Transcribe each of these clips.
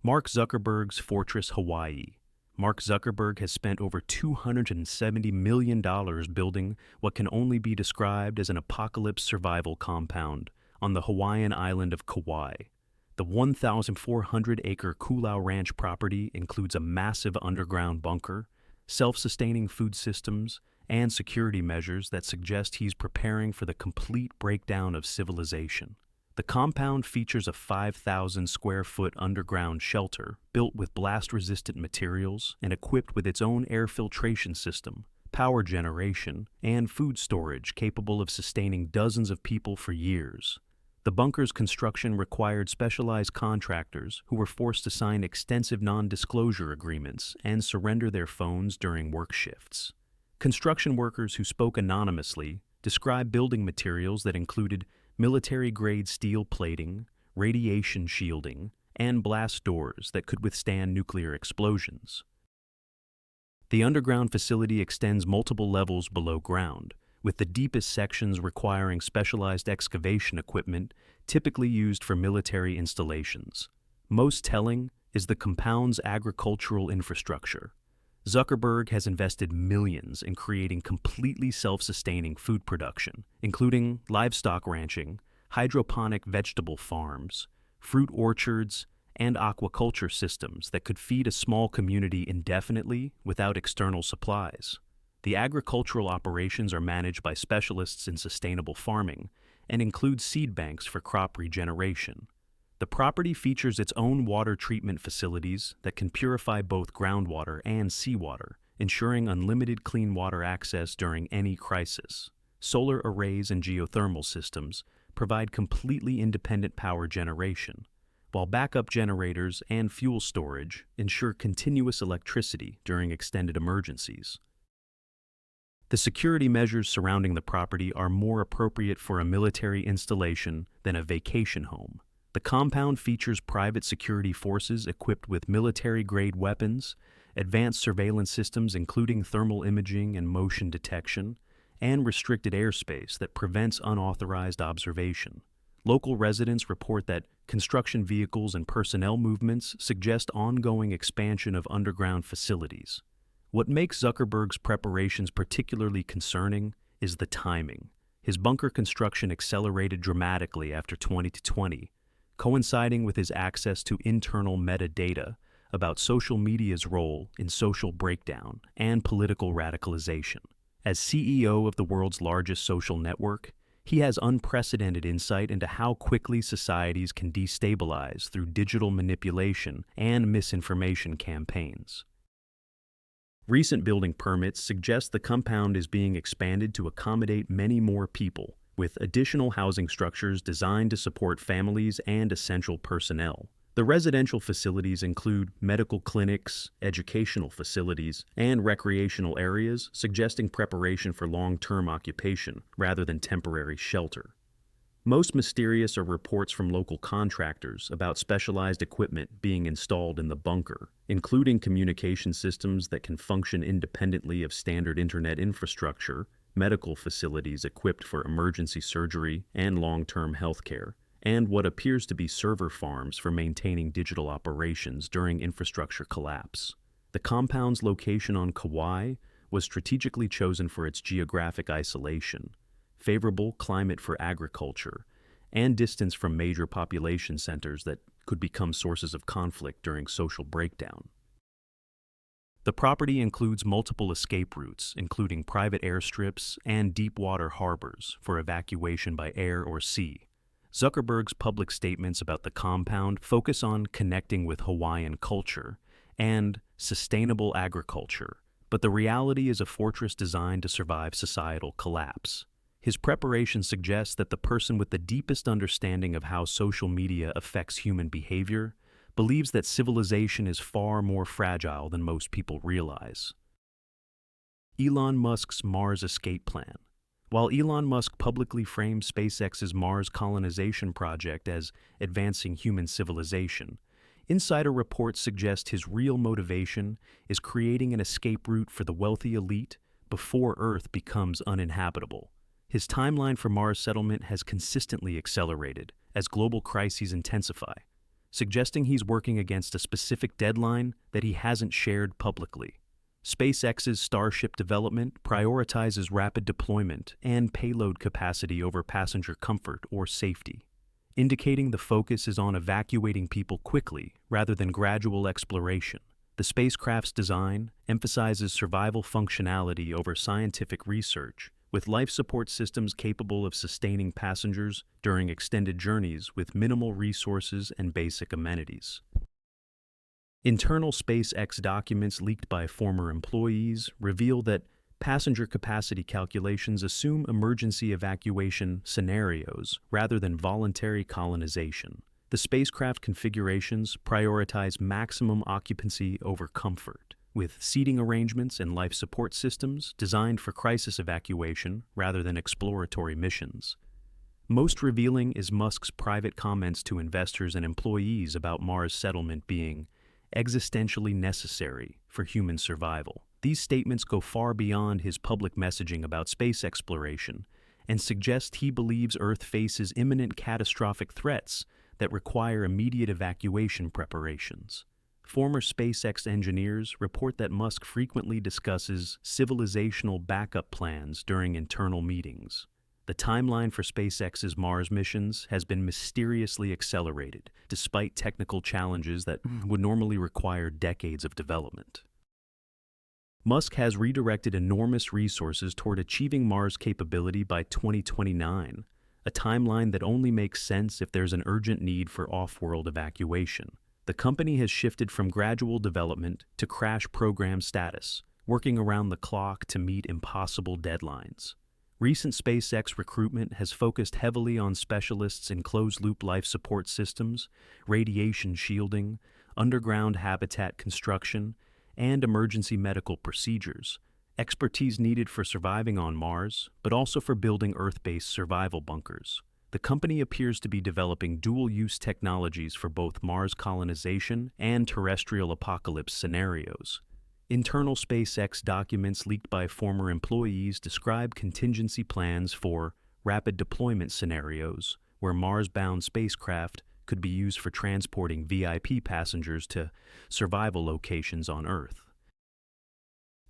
Mark Zuckerberg's Fortress Hawaii. Mark Zuckerberg has spent over $270 million building what can only be described as an apocalypse survival compound on the Hawaiian island of Kauai. The 1,400-acre Kulau Ranch property includes a massive underground bunker, self-sustaining food systems, and security measures that suggest he's preparing for the complete breakdown of civilization. The compound features a 5,000-square-foot underground shelter built with blast-resistant materials and equipped with its own air filtration system, power generation, and food storage capable of sustaining dozens of people for years. The bunker's construction required specialized contractors who were forced to sign extensive non-disclosure agreements and surrender their phones during work shifts. Construction workers who spoke anonymously described building materials that included military-grade steel plating, radiation shielding, and blast doors that could withstand nuclear explosions. The underground facility extends multiple levels below ground, with the deepest sections requiring specialized excavation equipment typically used for military installations. Most telling is the compound's agricultural infrastructure. Zuckerberg has invested millions in creating completely self-sustaining food production, including livestock ranching, hydroponic vegetable farms, fruit orchards, and aquaculture systems that could feed a small community indefinitely without external supplies. The agricultural operations are managed by specialists in sustainable farming and include seed banks for crop regeneration. The property features its own water treatment facilities that can purify both groundwater and seawater, ensuring unlimited clean water access during any crisis. Solar arrays and geothermal systems provide completely independent power generation, while backup generators and fuel storage ensure continuous electricity during extended emergencies. The security measures surrounding the property are more appropriate for a military installation than a vacation home. The compound features private security forces equipped with military-grade weapons, advanced surveillance systems including thermal imaging and motion detection, and restricted airspace that prevents unauthorized observation. Local residents report that construction vehicles and personnel movements suggest ongoing expansion of underground facilities. What makes Zuckerberg's preparations particularly concerning is the timing. His bunker construction accelerated dramatically after 2020, coinciding with his access to internal metadata about social media's role in social breakdown and political radicalization. As CEO of the world's largest social network, he has unprecedented insight into how quickly societies can destabilize through digital manipulation and misinformation campaigns. Recent building permits suggest the compound is being expanded to accommodate many more people, with additional housing structures designed to support families and essential personnel. The residential facilities include medical clinics, educational facilities, and recreational areas, suggesting preparation for long-term occupation rather than temporary shelter. Most mysterious are reports from local contractors about specialized equipment being installed in the bunker, including communication systems that can function independently of standard internet infrastructure, medical facilities equipped for emergency surgery and long-term health care, and what appears to be server farms for maintaining digital operations during infrastructure collapse. The compound's location on Kauai was strategically chosen for its geographic isolation, favorable climate for agriculture, and distance from major population centers that could become sources of conflict during social breakdown. The property includes multiple escape routes, including private airstrips and deep-water harbors for evacuation by air or sea. Zuckerberg's public statements about the compound focus on connecting with Hawaiian culture and sustainable agriculture, but the reality is a fortress designed to survive societal collapse. His preparation suggests that the person with the deepest understanding of how social media affects human behavior believes that civilization is far more fragile than most people realize. Elon Musk's Mars escape plan. While Elon Musk publicly framed SpaceX's Mars colonization project as advancing human civilization, insider reports suggest his real motivation is creating an escape route for the wealthy elite before Earth becomes uninhabitable. His timeline for Mars settlement has consistently accelerated as global crises intensify. suggesting he's working against a specific deadline that he hasn't shared publicly. SpaceX's Starship development prioritizes rapid deployment and payload capacity over passenger comfort or safety, indicating the focus is on evacuating people quickly rather than gradual exploration. The spacecraft's design emphasizes survival functionality over scientific research, with life support systems capable of sustaining passengers during extended journeys with minimal resources and basic amenities. Internal SpaceX documents leaked by former employees reveal that passenger capacity calculations assume emergency evacuation scenarios rather than voluntary colonization. The spacecraft configurations prioritize maximum occupancy over comfort, with seating arrangements and life support systems designed for crisis evacuation rather than exploratory missions. Most revealing is Musk's private comments to investors and employees about Mars settlement being existentially necessary for human survival. These statements go far beyond his public messaging about space exploration and suggest he believes Earth faces imminent catastrophic threats that require immediate evacuation preparations. Former SpaceX engineers report that Musk frequently discusses civilizational backup plans during internal meetings. The timeline for SpaceX's Mars missions has been mysteriously accelerated, despite technical challenges that would normally require decades of development. Musk has redirected enormous resources toward achieving Mars capability by 2029, a timeline that only makes sense if there's an urgent need for off-world evacuation. The company has shifted from gradual development to crash program status, working around the clock to meet impossible deadlines. Recent SpaceX recruitment has focused heavily on specialists in closed-loop life support systems, radiation shielding, underground habitat construction, and emergency medical procedures, expertise needed for surviving on Mars, but also for building Earth-based survival bunkers. The company appears to be developing dual-use technologies for both Mars colonization and terrestrial apocalypse scenarios. Internal SpaceX documents leaked by former employees describe contingency plans for rapid deployment scenarios, where Mars-bound spacecraft could be used for transporting VIP passengers to survival locations on Earth.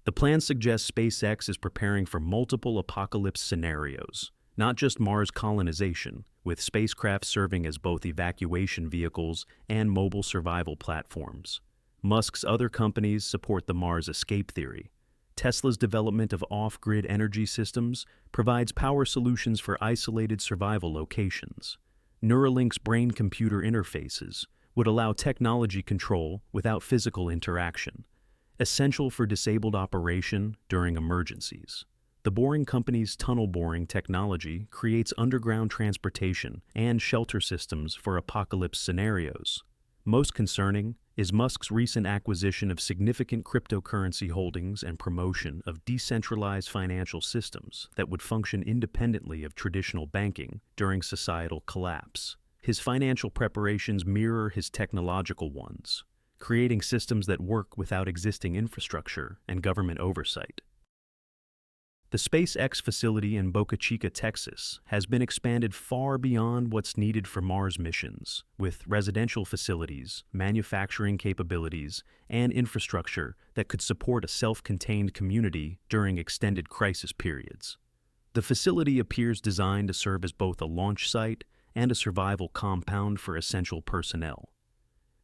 The plan suggests SpaceX is preparing for multiple apocalypse scenarios, not just Mars colonization, with spacecraft serving as both evacuation vehicles and mobile survival platforms. Musk's other companies support the Mars escape theory. Tesla's development of off-grid energy systems provides power solutions for isolated survival locations. Neuralink's brain-computer interfaces would allow technology control without physical interaction, essential for disabled operation during emergencies. The Boring Company's tunnel boring technology creates underground transportation and shelter systems for apocalypse scenarios. Most concerning is Musk's recent acquisition of significant cryptocurrency holdings and promotion of decentralized financial systems that would function independently of traditional banking during societal collapse. His financial preparations mirror his technological ones, creating systems that work without existing infrastructure and government oversight. The SpaceX facility in Boca Chica, Texas, has been expanded far beyond what's needed for Mars missions, with residential facilities, manufacturing capabilities, and infrastructure that could support a self-contained community during extended crisis periods. The facility appears designed to serve as both a launch site and a survival compound for essential personnel.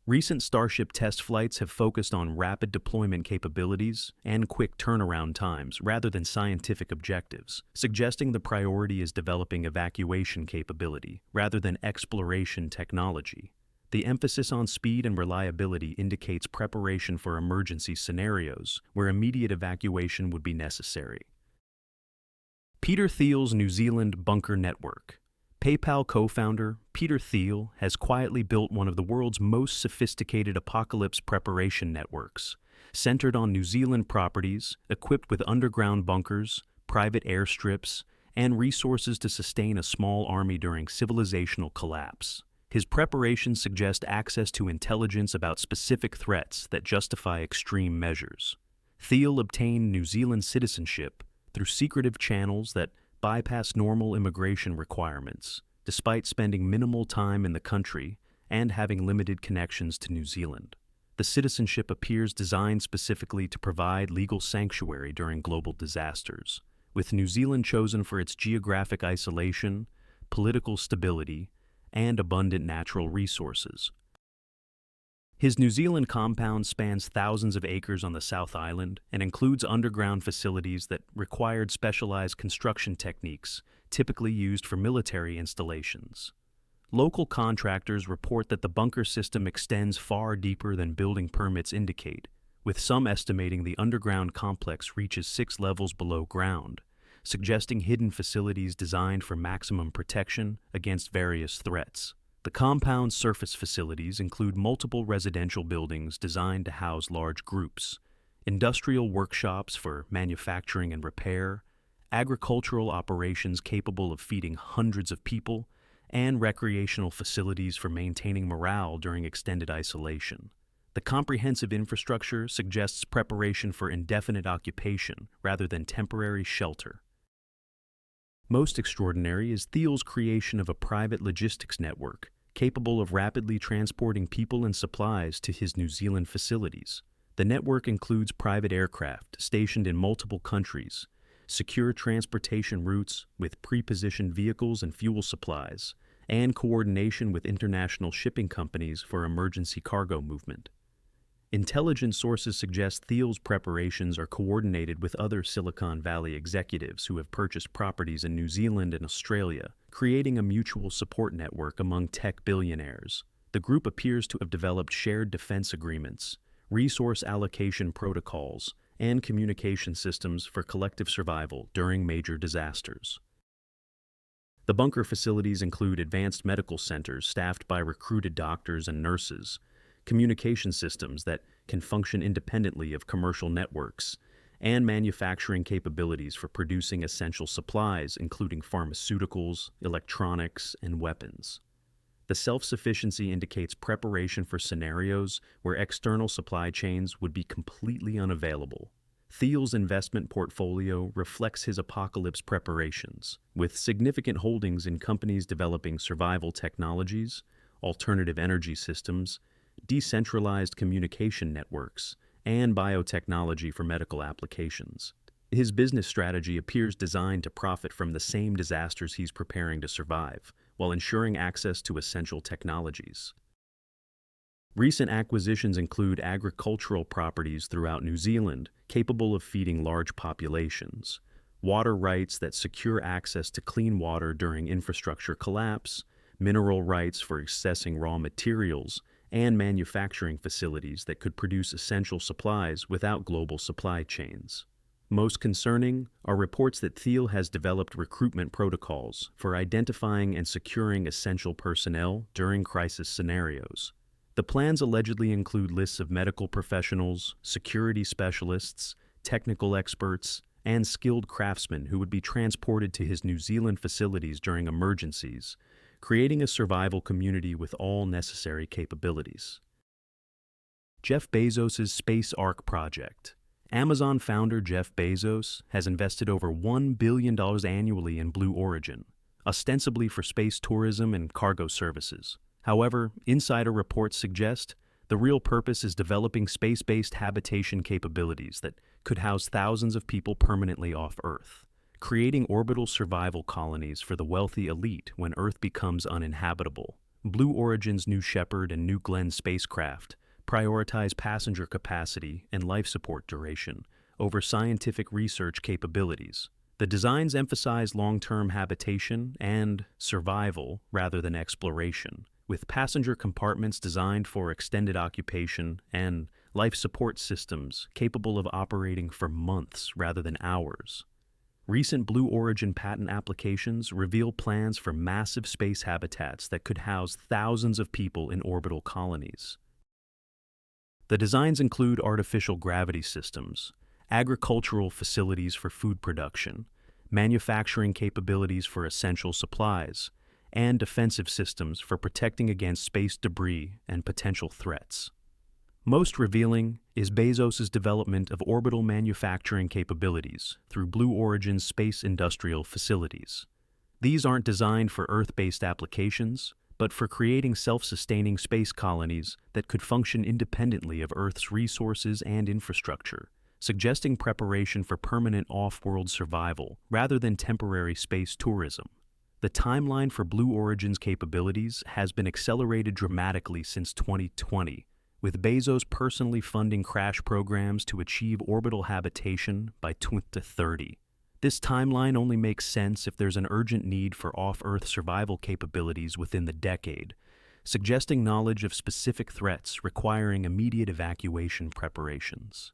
Recent Starship test flights have focused on rapid deployment capabilities and quick turnaround times rather than scientific objectives, suggesting the priority is developing evacuation capability rather than exploration technology. The emphasis on speed and reliability indicates preparation for emergency scenarios where immediate evacuation would be necessary. Peter Thiel's New Zealand Bunker Network. PayPal co-founder Peter Thiel has quietly built one of the world's most sophisticated apocalypse preparation networks, centered on New Zealand properties, equipped with underground bunkers, private airstrips, and resources to sustain a small army during civilizational collapse. His preparations suggest access to intelligence about specific threats that justify extreme measures. Thiel obtained New Zealand citizenship through secretive channels that bypass normal immigration requirements, despite spending minimal time in the country and having limited connections to New Zealand. The citizenship appears designed specifically to provide legal sanctuary during global disasters, with New Zealand chosen for its geographic isolation, political stability, and abundant natural resources. His New Zealand compound spans thousands of acres on the South Island and includes underground facilities that required specialized construction techniques typically used for military installations. Local contractors report that the bunker system extends far deeper than building permits indicate, with some estimating the underground complex reaches 6 levels below ground, suggesting hidden facilities designed for maximum protection against various threats. The compound's surface facilities include multiple residential buildings designed to house large groups, industrial workshops for manufacturing and repair, agricultural operations capable of feeding hundreds of people, and recreational facilities for maintaining morale during extended isolation. The comprehensive infrastructure suggests preparation for indefinite occupation rather than temporary shelter. Most extraordinary is Thiel's creation of a private logistics network capable of rapidly transporting people and supplies to his New Zealand facilities. The network includes private aircraft stationed in multiple countries, secure transportation routes with pre-positioned vehicles and fuel supplies, and coordination with international shipping companies for emergency cargo movement. Intelligence sources suggest Thiel's preparations are coordinated with other Silicon Valley executives who have purchased properties in New Zealand and Australia, creating a mutual support network among tech billionaires. The group appears to have developed shared defense agreements, resource allocation protocols, and communication systems for collective survival during major disasters. The bunker facilities include advanced medical centers staffed by recruited doctors and nurses, communication systems that can function independently of commercial networks, and manufacturing capabilities for producing essential supplies including pharmaceuticals, electronics, and weapons. The self-sufficiency indicates preparation for scenarios where external supply chains would be completely unavailable. Thiel's investment portfolio reflects his apocalypse preparations, with significant holdings in companies developing survival technologies, alternative energy systems, decentralized communication networks, and biotechnology for medical applications. His business strategy appears designed to profit from the same disasters he's preparing to survive, while ensuring access to essential technologies. Recent acquisitions include agricultural properties throughout New Zealand capable of feeding large populations, water rights that secure access to clean water during infrastructure collapse, mineral rights for accessing raw materials, and manufacturing facilities that could produce essential supplies without global supply chains. Most concerning are reports that Thiel has developed recruitment protocols for identifying and securing essential personnel during crisis scenarios. The plans allegedly include lists of medical professionals, security specialists, technical experts, and skilled craftsmen who would be transported to his New Zealand facilities during emergencies, creating a survival community with all necessary capabilities. Jeff Bezos' Space Ark project. Amazon founder Jeff Bezos has invested over $1 billion annually in Blue Origin, ostensibly for space tourism and cargo services. However, insider reports suggest the real purpose is developing space-based habitation capabilities that could house thousands of people permanently off Earth, creating orbital survival colonies for the wealthy elite when Earth becomes uninhabitable. Blue Origin's New Shepard and New Glenn spacecraft prioritize passenger capacity and life support duration over scientific research capabilities. The designs emphasize long-term habitation and survival rather than exploration, with passenger compartments designed for extended occupation and life support systems capable of operating for months rather than hours. Recent Blue Origin patent applications reveal plans for massive space habitats that could house thousands of people in orbital colonies. The designs include artificial gravity systems, agricultural facilities for food production, manufacturing capabilities for essential supplies, and defensive systems for protecting against space debris and potential threats. Most revealing is Bezos' development of orbital manufacturing capabilities through Blue Origin's space industrial facilities. These aren't designed for Earth-based applications, but for creating self-sustaining space colonies that could function independently of Earth's resources and infrastructure, suggesting preparation for permanent off-world survival rather than temporary space tourism. The timeline for Blue Origin's capabilities has been accelerated dramatically since 2020, with Bezos personally funding crash programs to achieve orbital habitation by 2030. This timeline only makes sense if there's an urgent need for off-Earth survival capabilities within the decade, suggesting knowledge of specific threats requiring immediate evacuation preparations.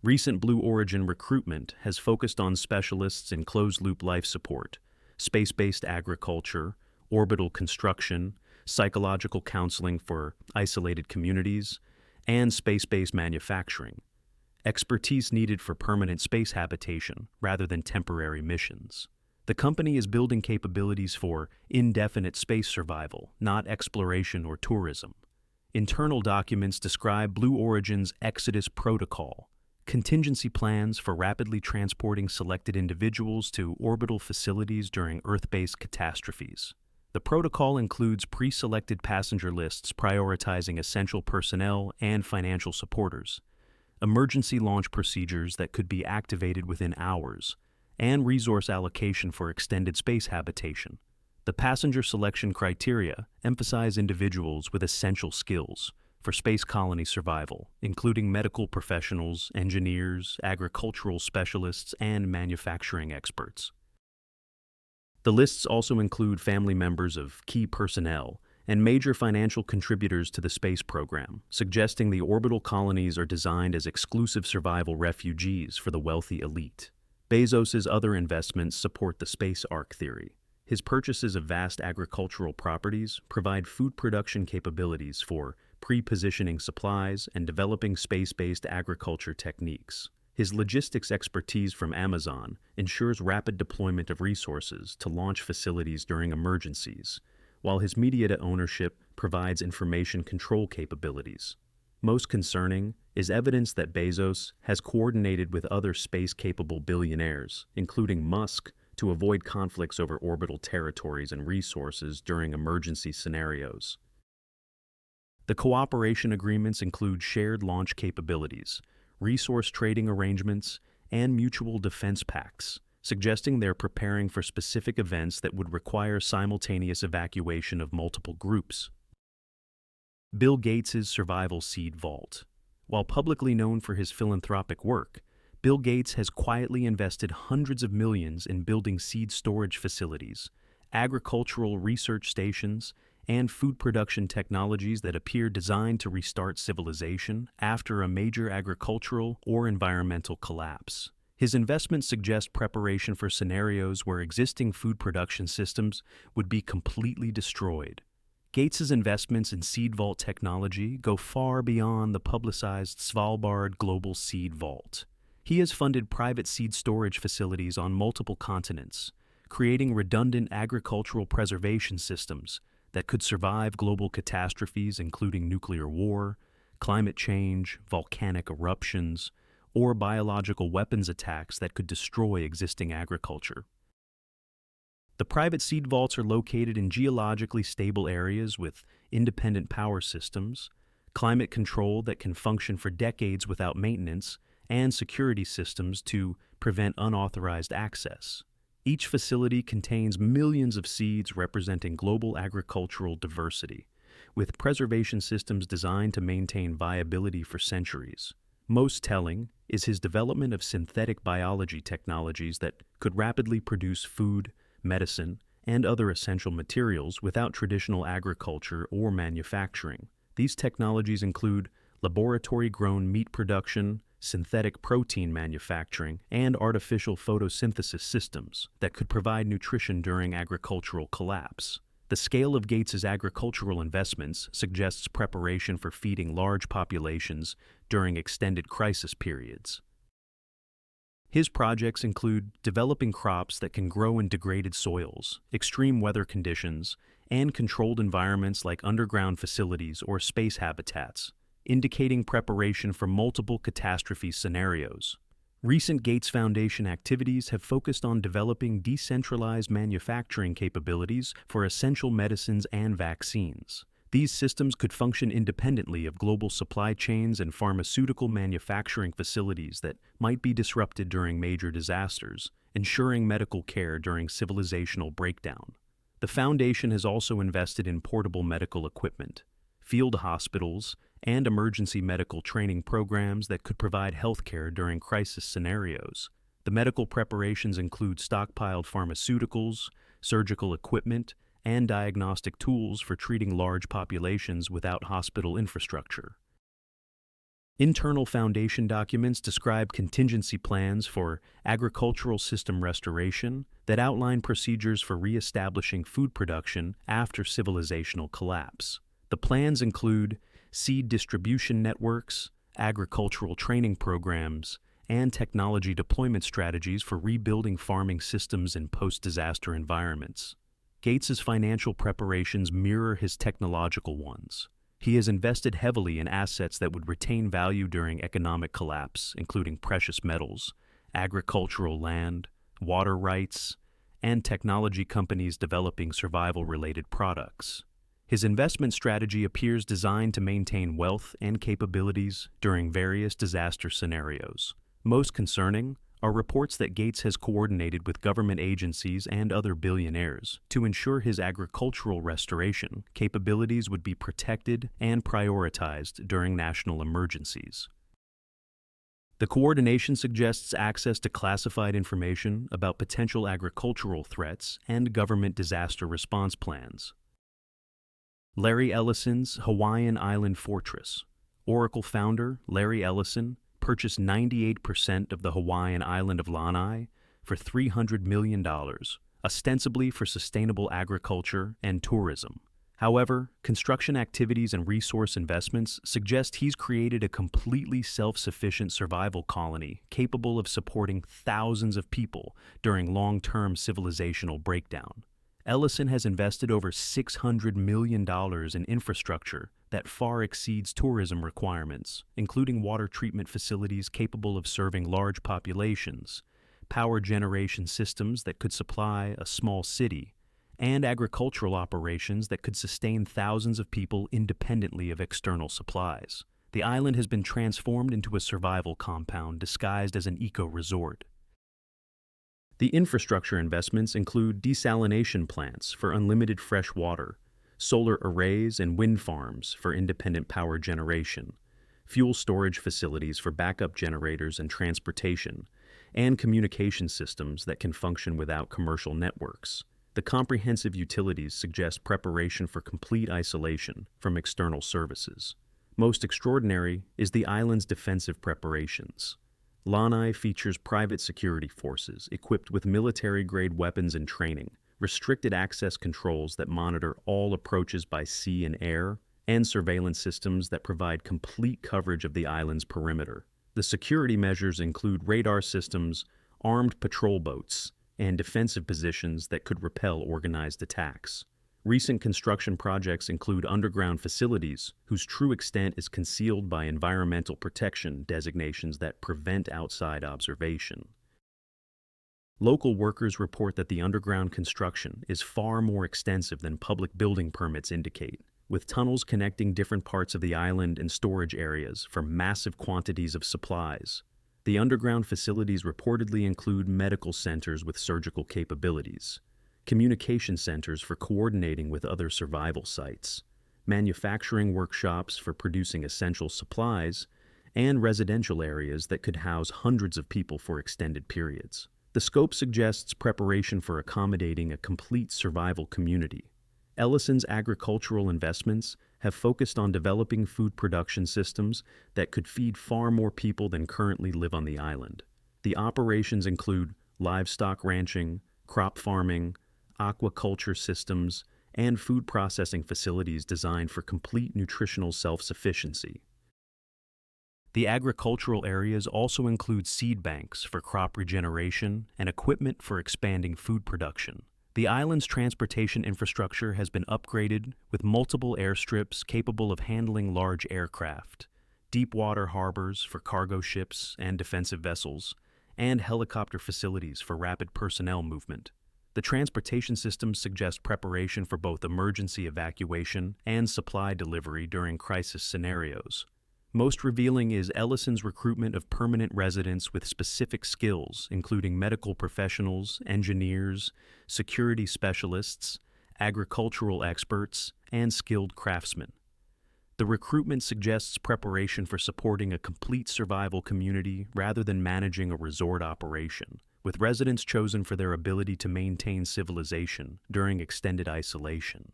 Recent Blue Origin recruitment has focused on specialists in closed-loop life support, space-based agriculture, orbital construction, psychological counseling for isolated communities, and space-based manufacturing, expertise needed for permanent space habitation rather than temporary missions. The company is building capabilities for indefinite space survival, not exploration or tourism. Internal documents describe Blue Origin's Exodus Protocol, contingency plans for rapidly transporting selected individuals to orbital facilities during Earth-based catastrophes. The protocol includes pre-selected passenger lists prioritizing essential personnel and financial supporters, emergency launch procedures that could be activated within hours, and resource allocation for extended space habitation. The passenger selection criteria emphasize individuals with essential skills for space colony survival, including medical professionals, engineers, agricultural specialists, and manufacturing experts. The lists also include family members of key personnel and major financial contributors to the space program, suggesting the orbital colonies are designed as exclusive survival refugees for the wealthy elite. Bezos's other investments support the space arc theory. His purchases of vast agricultural properties provide food production capabilities for pre-positioning supplies and developing space-based agriculture techniques. His logistics expertise from Amazon ensures rapid deployment of resources to launch facilities during emergencies, while his media ownership provides information control capabilities. Most concerning is evidence that Bezos has coordinated with other space-capable billionaires, including Musk, to avoid conflicts over orbital territories and resources during emergency scenarios. The cooperation agreements include shared launch capabilities, resource trading arrangements, and mutual defense pacts, suggesting they're preparing for specific events that would require simultaneous evacuation of multiple groups. Bill Gates' survival seed vault. While publicly known for his philanthropic work, Bill Gates has quietly invested hundreds of millions in building seed storage facilities, agricultural research stations, and food production technologies that appear designed to restart civilization after a major agricultural or environmental collapse. His investments suggest preparation for scenarios where existing food production systems would be completely destroyed. Gates's investments in seed vault technology go far beyond the publicized Svalbard Global Seed Vault. He has funded private seed storage facilities on multiple continents, creating redundant agricultural preservation systems that could survive global catastrophes including nuclear war, climate change, volcanic eruptions, or biological weapons attacks that could destroy existing agriculture. The private seed vaults are located in geologically stable areas with independent power systems, climate control that can function for decades without maintenance, and security systems to prevent unauthorized access. Each facility contains millions of seeds representing global agricultural diversity, with preservation systems designed to maintain viability for centuries. Most telling is his development of synthetic biology technologies that could rapidly produce food, medicine, and other essential materials without traditional agriculture or manufacturing. These technologies include laboratory-grown meat production, synthetic protein manufacturing, and artificial photosynthesis systems that could provide nutrition during agricultural collapse. The scale of Gates's agricultural investments suggests preparation for feeding large populations during extended crisis periods. His projects include developing crops that can grow in degraded soils, extreme weather conditions, and controlled environments like underground facilities or space habitats, indicating preparation for multiple catastrophe scenarios. Recent Gates Foundation activities have focused on developing decentralized manufacturing capabilities for essential medicines and vaccines. These systems could function independently of global supply chains and pharmaceutical manufacturing facilities that might be disrupted during major disasters, ensuring medical care during civilizational breakdown. The foundation has also invested in portable medical equipment, field hospitals, and emergency medical training programs that could provide healthcare during crisis scenarios. The medical preparations include stockpiled pharmaceuticals, surgical equipment, and diagnostic tools for treating large populations without hospital infrastructure. Internal foundation documents describe contingency plans for agricultural system restoration that outline procedures for reestablishing food production after civilizational collapse. The plans include seed distribution networks, agricultural training programs, and technology deployment strategies for rebuilding farming systems in post-disaster environments. Gates's financial preparations mirror his technological ones. He has invested heavily in assets that would retain value during economic collapse, including precious metals, agricultural land, water rights, and technology companies developing survival-related products. His investment strategy appears designed to maintain wealth and capabilities during various disaster scenarios. Most concerning are reports that Gates has coordinated with government agencies and other billionaires to ensure his agricultural restoration capabilities would be protected and prioritized during national emergencies. The coordination suggests access to classified information about potential agricultural threats and government disaster response plans. Larry Ellison's Hawaiian Island Fortress. Oracle founder Larry Ellison purchased 98% of the Hawaiian island of Lanai for $300 million, ostensibly for sustainable agriculture and tourism. However, construction activities and resource investments suggest he's created a completely self-sufficient survival colony capable of supporting thousands of people during long-term civilizational breakdown. Ellison has invested over $600 million in infrastructure that far exceeds tourism requirements, including water treatment facilities capable of serving large populations, power generation systems that could supply a small city, and agricultural operations that could sustain thousands of people independently of external supplies. The island has been transformed into a survival compound disguised as an eco-resort. The infrastructure investments include desalination plants for unlimited fresh water, solar arrays and wind farms for independent power generation, fuel storage facilities for backup generators and transportation, and communication systems that can function without commercial networks. The comprehensive utilities suggest preparation for complete isolation from external services. Most extraordinary is the island's defensive preparations. Lanai features private security forces equipped with military-grade weapons and training, restricted access controls that monitor all approaches by sea and air, and surveillance systems that provide complete coverage of the island's perimeter. The security measures include radar systems, armed patrol boats, and defensive positions that could repel organized attacks. Recent construction projects include underground facilities whose true extent is concealed by environmental protection designations that prevent outside observation. Local workers report that the underground construction is far more extensive than public building permits indicate, with tunnels connecting different parts of the island and storage areas for massive quantities of supplies. The underground facilities reportedly include medical centers with surgical capabilities, communication centers for coordinating with other survival sites, manufacturing workshops for producing essential supplies, and residential areas that could house hundreds of people for extended periods. The scope suggests preparation for accommodating a complete survival community. Ellison's agricultural investments have focused on developing food production systems that could feed far more people than currently live on the island. The operations include livestock ranching, crop farming, aquaculture systems, and food processing facilities designed for complete nutritional self-sufficiency. The agricultural areas also include seed banks for crop regeneration and equipment for expanding food production. The island's transportation infrastructure has been upgraded with multiple airstrips capable of handling large aircraft, deep water harbors for cargo ships and defensive vessels, and helicopter facilities for rapid personnel movement. The transportation systems suggest preparation for both emergency evacuation and supply delivery during crisis scenarios. Most revealing is Ellison's recruitment of permanent residents with specific skills, including medical professionals, engineers, security specialists, agricultural experts, and skilled craftsmen. The recruitment suggests preparation for supporting a complete survival community rather than managing a resort operation, with residents chosen for their ability to maintain civilization during extended isolation.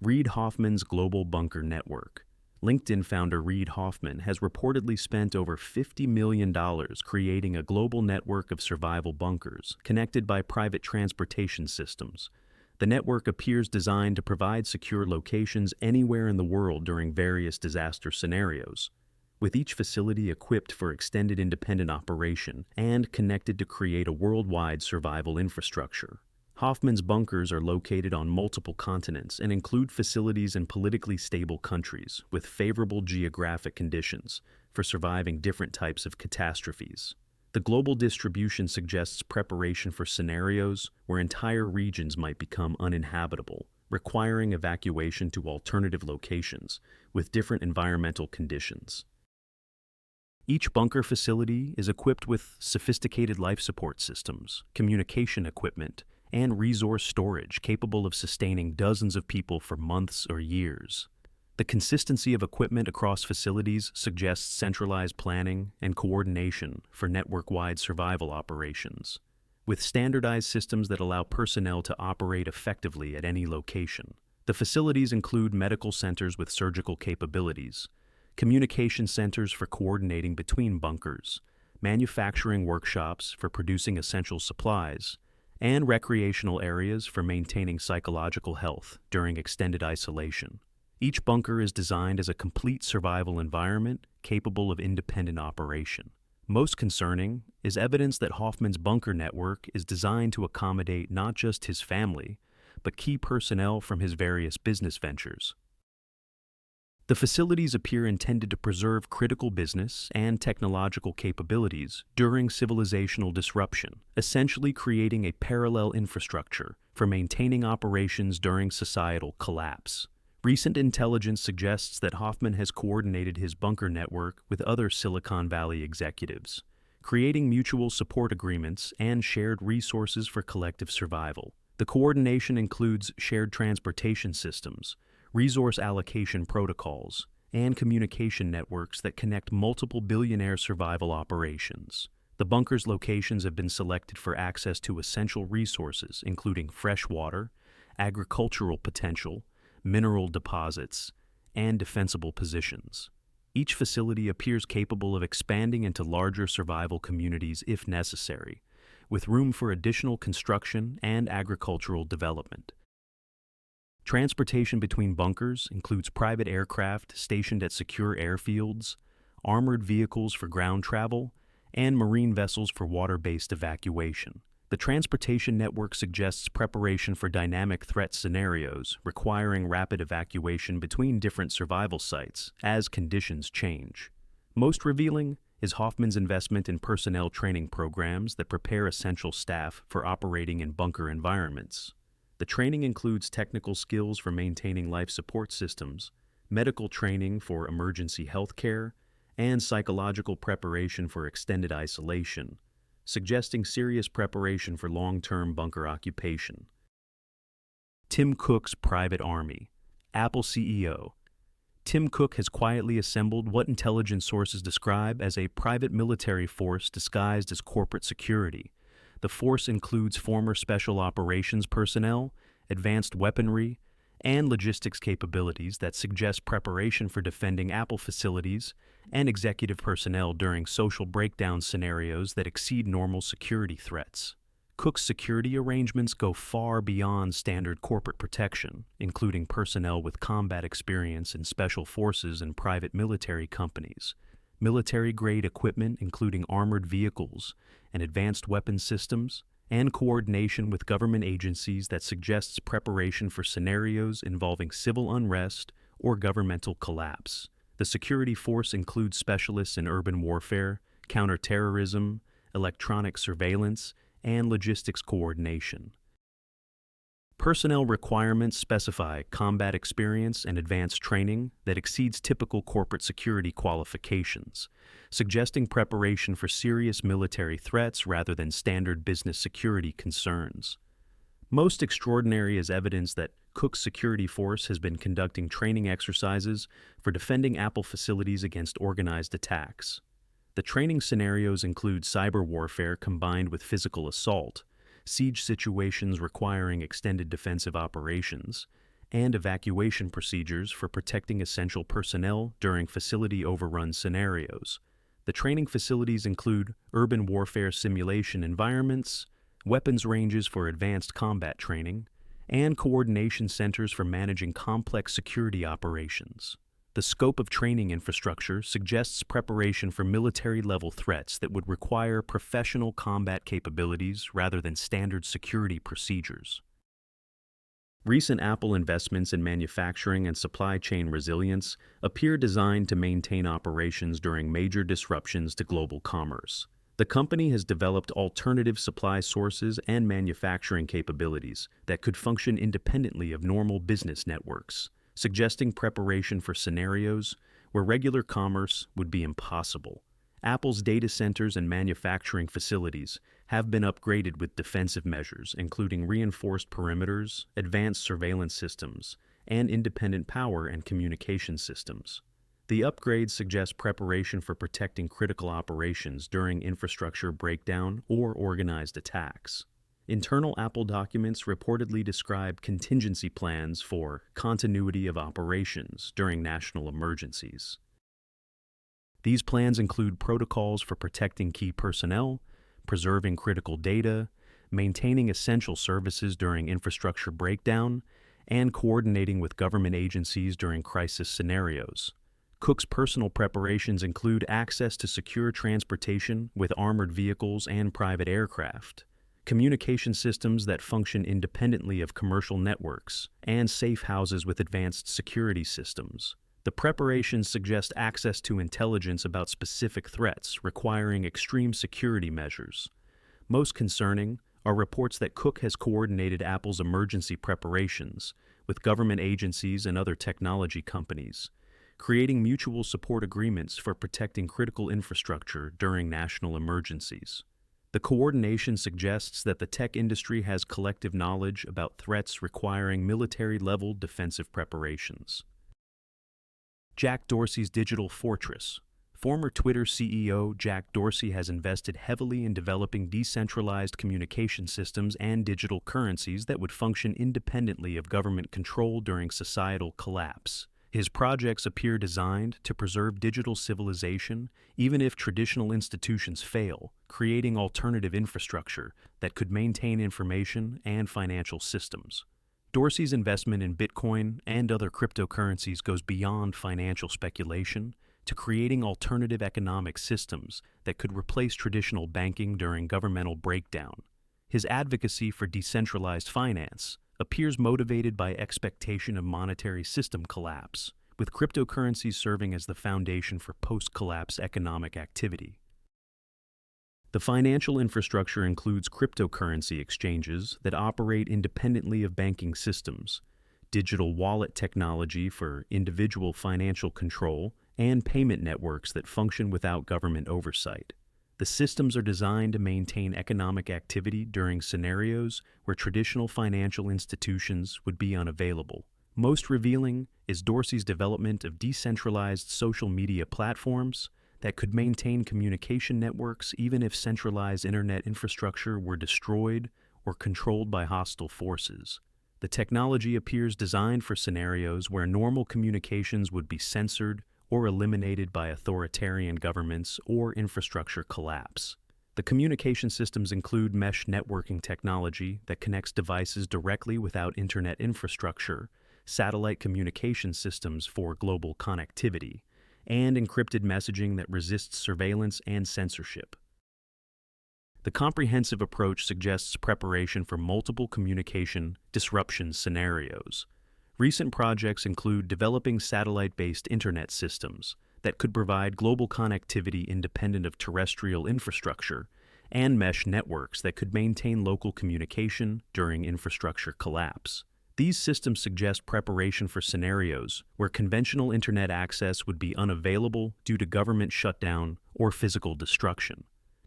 Reid Hoffman's Global Bunker Network. LinkedIn founder Reid Hoffman has reportedly spent over $50 million creating a global network of survival bunkers connected by private transportation systems. The network appears designed to provide secure locations anywhere in the world during various disaster scenarios, with each facility equipped for extended independent operation and connected to create a worldwide survival infrastructure. Hoffman's bunkers are located on multiple continents and include facilities in politically stable countries with favorable geographic conditions for surviving different types of catastrophes. The global distribution suggests preparation for scenarios where entire regions might become uninhabitable, requiring evacuation to alternative locations with different environmental conditions. Each bunker facility is equipped with sophisticated life support systems, communication equipment, and resource storage capable of sustaining dozens of people for months or years. The consistency of equipment across facilities suggests centralized planning and coordination for network-wide survival operations, with standardized systems that allow personnel to operate effectively at any location. The facilities include medical centers with surgical capabilities, communication centers for coordinating between bunkers, manufacturing workshops for producing essential supplies, and recreational areas for maintaining psychological health during extended isolation. Each bunker is designed as a complete survival environment capable of independent operation. Most concerning is evidence that Hoffman's bunker network is designed to accommodate not just his family, but key personnel from his various business ventures. The facilities appear intended to preserve critical business and technological capabilities during civilizational disruption, essentially creating a parallel infrastructure for maintaining operations during societal collapse. Recent intelligence suggests that Hoffman has coordinated his bunker network with other Silicon Valley executives, creating mutual support agreements and shared resources for collective survival. The coordination includes shared transportation systems, resource allocation protocols, and communication networks that connect multiple billionaire survival operations. The bunker's locations have been selected for access to essential resources, including fresh water, agricultural potential, mineral deposits, and defensible positions. Each facility appears capable of expanding into larger survival communities if necessary, with room for additional construction and agricultural development. Transportation between bunkers includes private aircraft stationed at secure airfields, armored vehicles for ground travel, and marine vessels for water-based evacuation. The transportation network suggests preparation for dynamic threat scenarios requiring rapid evacuation between different survival sites as conditions change. Most revealing is Hoffman's investment in personnel training programs that prepare essential staff for operating in bunker environments. The training includes technical skills for maintaining life support systems, medical training for emergency health care, and psychological preparation for extended isolation, suggesting serious preparation for long-term bunker occupation. Tim Cook's private army. Apple CEO. Tim Cook has quietly assembled what intelligence sources describe as a private military force disguised as corporate security. The force includes former special operations personnel, advanced weaponry, and logistics capabilities that suggest preparation for defending Apple facilities and executive personnel during social breakdown scenarios that exceed normal security threats. Cook's security arrangements go far beyond standard corporate protection, including personnel with combat experience in special forces and private military companies, military-grade equipment including armored vehicles and advanced weapons systems, and coordination with government agencies that suggests preparation for scenarios involving civil unrest or governmental collapse. The security force includes specialists in urban warfare, counterterrorism, electronic surveillance, and logistics coordination. Personnel requirements specify combat experience and advanced training that exceeds typical corporate security qualifications, suggesting preparation for serious military threats rather than standard business security concerns. Most extraordinary is evidence that Cook's security force has been conducting training exercises for defending Apple facilities against organized attacks. The training scenarios include cyber warfare combined with physical assault, siege situations requiring extended defensive operations, and evacuation procedures for protecting essential personnel during facility overrun scenarios. The training facilities include urban warfare simulation environments, weapons ranges for advanced combat training, and coordination centers for managing complex security operations. The scope of training infrastructure suggests preparation for military-level threats that would require professional combat capabilities rather than standard security procedures. Recent Apple investments in manufacturing and supply chain resilience appear designed to maintain operations during major disruptions to global commerce. The company has developed alternative supply sources and manufacturing capabilities that could function independently of normal business networks, suggesting preparation for scenarios where regular commerce would be impossible. Apple's data centers and manufacturing facilities have been upgraded with defensive measures, including reinforced perimeters, advanced surveillance systems, and independent power and communication systems. The upgrades suggest preparation for protecting critical operations during infrastructure breakdown or organized attacks. Internal Apple documents reportedly describe contingency plans for continuity of operations during national emergencies. These plans include protocols for protecting key personnel, preserving critical data, maintaining essential services during infrastructure breakdown, and coordinating with government agencies during crisis scenarios. Cook's personal preparations include access to secure transportation with armored vehicles and private aircraft, communication systems that function independently of commercial networks, and safe houses with advanced security systems. The preparations suggest access to intelligence about specific threats requiring extreme security measures. Most concerning are reports that Cook has coordinated Apple's emergency preparations with government agencies and other technology companies, creating mutual support agreements for protecting critical infrastructure during national emergencies. The coordination suggests that the tech industry has collective knowledge about threats requiring military-level defensive preparations. Jack Dorsey's digital fortress. Former Twitter CEO Jack Dorsey has invested heavily in developing decentralized communication systems and digital currencies that would function independently of government control during societal collapse. His projects appear designed to preserve digital civilization even if traditional institutions fail, creating alternative infrastructure that could maintain information and financial systems. Dorsey's investment in Bitcoin and other cryptocurrencies goes beyond financial speculation to creating alternative economic systems that could replace traditional banking during governmental breakdown. His advocacy for decentralized finance appears motivated by expectation of monetary system collapse, with cryptocurrencies serving as the foundation for post-collapse economic activity. The financial infrastructure includes cryptocurrency exchanges that operate independently of banking systems, digital wallet technology for individual financial control, and payment networks that function without government oversight. The systems are designed to maintain economic activity during scenarios where traditional financial institutions would be unavailable. Most revealing is Dorsey's development of decentralized social media platforms that could maintain communication networks even if centralized internet infrastructure were destroyed or controlled by hostile forces. The technology appears designed for scenarios where normal communications would be censored or eliminated by authoritarian governments or infrastructure collapse. The communication systems include mesh networking technology that connects devices directly without internet infrastructure, satellite communication systems for global connectivity, and encrypted messaging that resists surveillance and censorship. The comprehensive approach suggests preparation for multiple communication disruption scenarios. Recent projects include developing satellite-based internet systems that could provide global connectivity independent of terrestrial infrastructure, and mesh networks that could maintain local communication during infrastructure collapse. These systems suggest preparation for scenarios where conventional internet access would be unavailable due to government shutdown or physical destruction.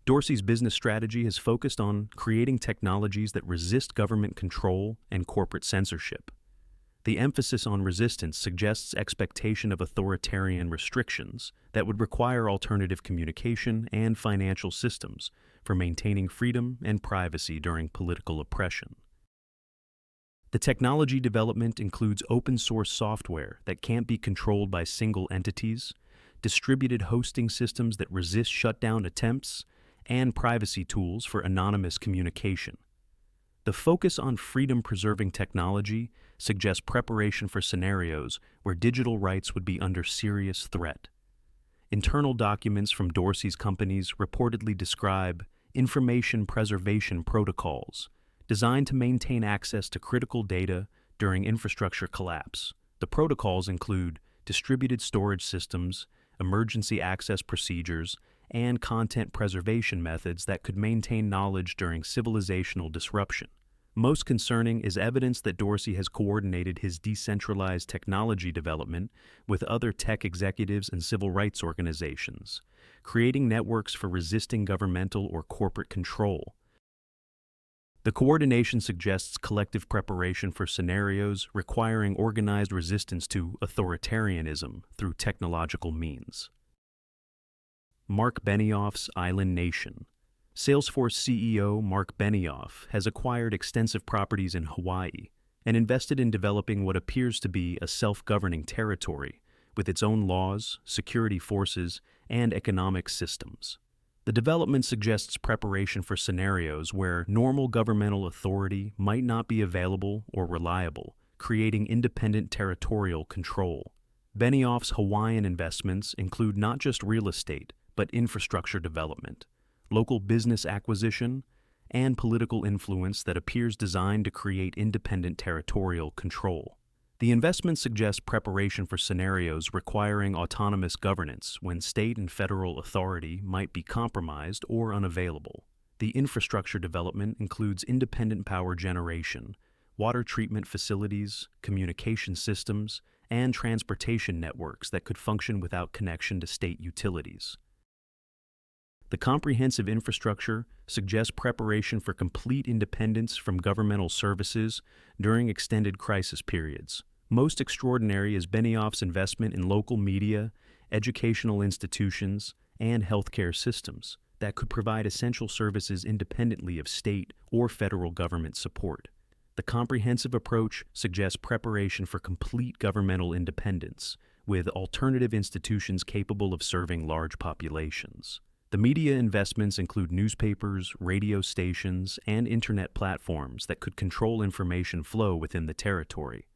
Dorsey's business strategy has focused on creating technologies that resist government control and corporate censorship. The emphasis on resistance suggests expectation of authoritarian restrictions that would require alternative communication and financial systems for maintaining freedom and privacy during political oppression. The technology development includes open-source software that can't be controlled by single entities, distributed hosting systems that resist shutdown attempts, and privacy tools for anonymous communication. The focus on freedom-preserving technology suggests preparation for scenarios where digital rights would be under serious threat. Internal documents from Dorsey's companies reportedly describe information preservation protocols designed to maintain access to critical data during infrastructure collapse. The protocols include distributed storage systems, emergency access procedures, and content preservation methods that could maintain knowledge during civilizational disruption. Most concerning is evidence that Dorsey has coordinated his decentralized technology development with other tech executives and civil rights organizations, creating networks for resisting governmental or corporate control. The coordination suggests collective preparation for scenarios requiring organized resistance to authoritarianism through technological means. Mark Benioff's Island Nation. Salesforce CEO Mark Benioff has acquired extensive properties in Hawaii and invested in developing what appears to be a self-governing territory with its own laws, security forces, and economic systems. The development suggests preparation for scenarios where normal governmental authority might not be available or reliable, creating independent territorial control. Benioff's Hawaiian investments include not just real estate, but infrastructure development, local business acquisition, and political influence that appears designed to create independent territorial control. The investment suggests preparation for scenarios requiring autonomous governance when state and federal authority might be compromised or unavailable. The infrastructure development includes independent power generation, water treatment facilities, communication systems, and transportation networks that could function without connection to state utilities. The comprehensive infrastructure suggests preparation for complete independence from governmental services during extended crisis periods. Most extraordinary is Benioff's investment in local media, educational institutions, and healthcare systems that could provide essential services independently of state or federal government support. The comprehensive approach suggests preparation for complete governmental independence, with alternative institutions capable of serving large populations. The media investments include newspapers, radio stations, and internet platforms that could control information flow within the territory.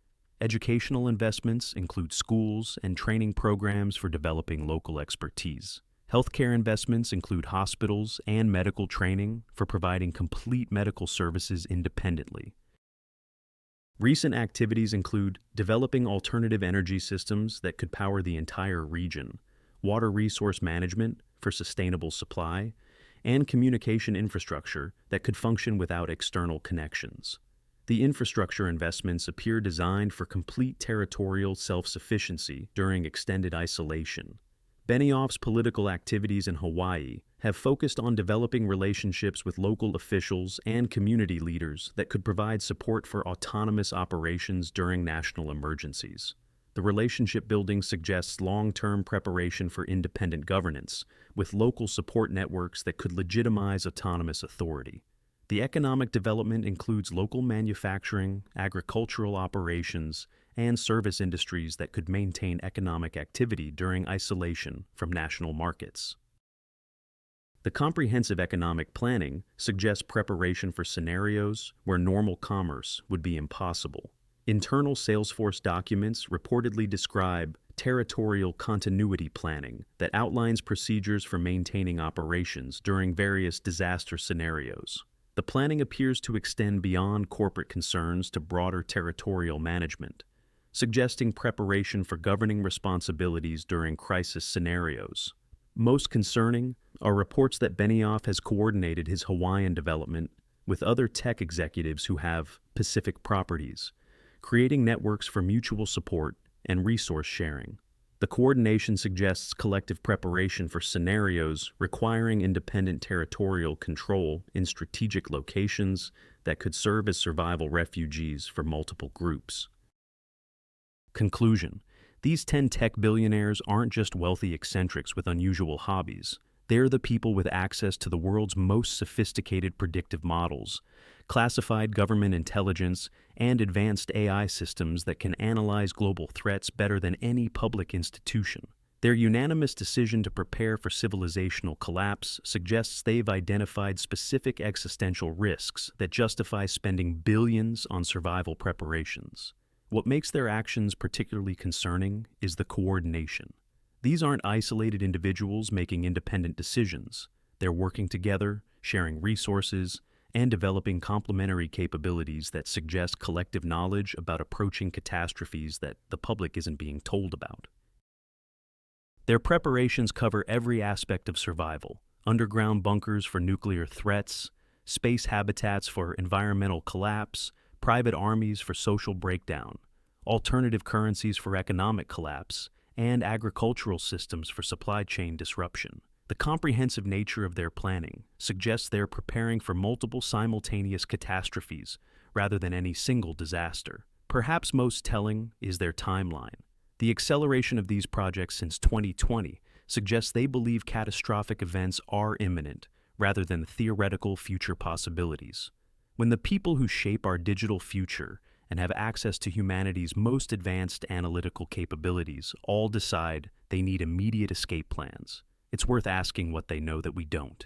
Educational investments include schools and training programs for developing local expertise. Healthcare investments include hospitals and medical training for providing complete medical services independently. Recent activities include developing alternative energy systems that could power the entire region, water resource management for sustainable supply, and communication infrastructure that could function without external connections. The infrastructure investments appear designed for complete territorial self-sufficiency during extended isolation. Benioff's political activities in Hawaii have focused on developing relationships with local officials and community leaders that could provide support for autonomous operations during national emergencies. The relationship building suggests long-term preparation for independent governance, with local support networks that could legitimize autonomous authority. The economic development includes local manufacturing, agricultural operations, and service industries that could maintain economic activity during isolation from national markets. The comprehensive economic planning suggests preparation for scenarios where normal commerce would be impossible. Internal Salesforce documents reportedly describe territorial continuity planning that outlines procedures for maintaining operations during various disaster scenarios. The planning appears to extend beyond corporate concerns to broader territorial management. suggesting preparation for governing responsibilities during crisis scenarios. Most concerning are reports that Benioff has coordinated his Hawaiian development with other tech executives who have Pacific properties, creating networks for mutual support and resource sharing. The coordination suggests collective preparation for scenarios requiring independent territorial control in strategic locations that could serve as survival refuges for multiple groups. Conclusion: these 10 tech billionaires aren't just wealthy eccentrics with unusual hobbies. They're the people with access to the world's most sophisticated predictive models, classified government intelligence, and advanced AI systems that can analyze global threats better than any public institution. Their unanimous decision to prepare for civilizational collapse suggests they've identified specific existential risks that justify spending billions on survival preparations. What makes their actions particularly concerning is the coordination. These aren't isolated individuals making independent decisions. They're working together, sharing resources, and developing complementary capabilities that suggest collective knowledge about approaching catastrophes that the public isn't being told about. Their preparations cover every aspect of survival: underground bunkers for nuclear threats, space habitats for environmental collapse, private armies for social breakdown, alternative currencies for economic collapse, and agricultural systems for supply chain disruption. The comprehensive nature of their planning suggests they're preparing for multiple simultaneous catastrophes rather than any single disaster. Perhaps most telling is their timeline. The acceleration of these projects since 2020 suggests they believe catastrophic events are imminent rather than theoretical future possibilities. When the people who shape our digital future and have access to humanity's most advanced analytical capabilities all decide they need immediate escape plans, it's worth asking what they know that we don't.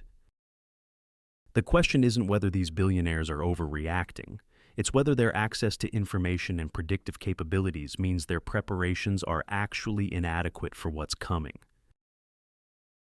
The question isn't whether these billionaires are overreacting. It's whether their access to information and predictive capabilities means their preparations are actually inadequate for what's coming.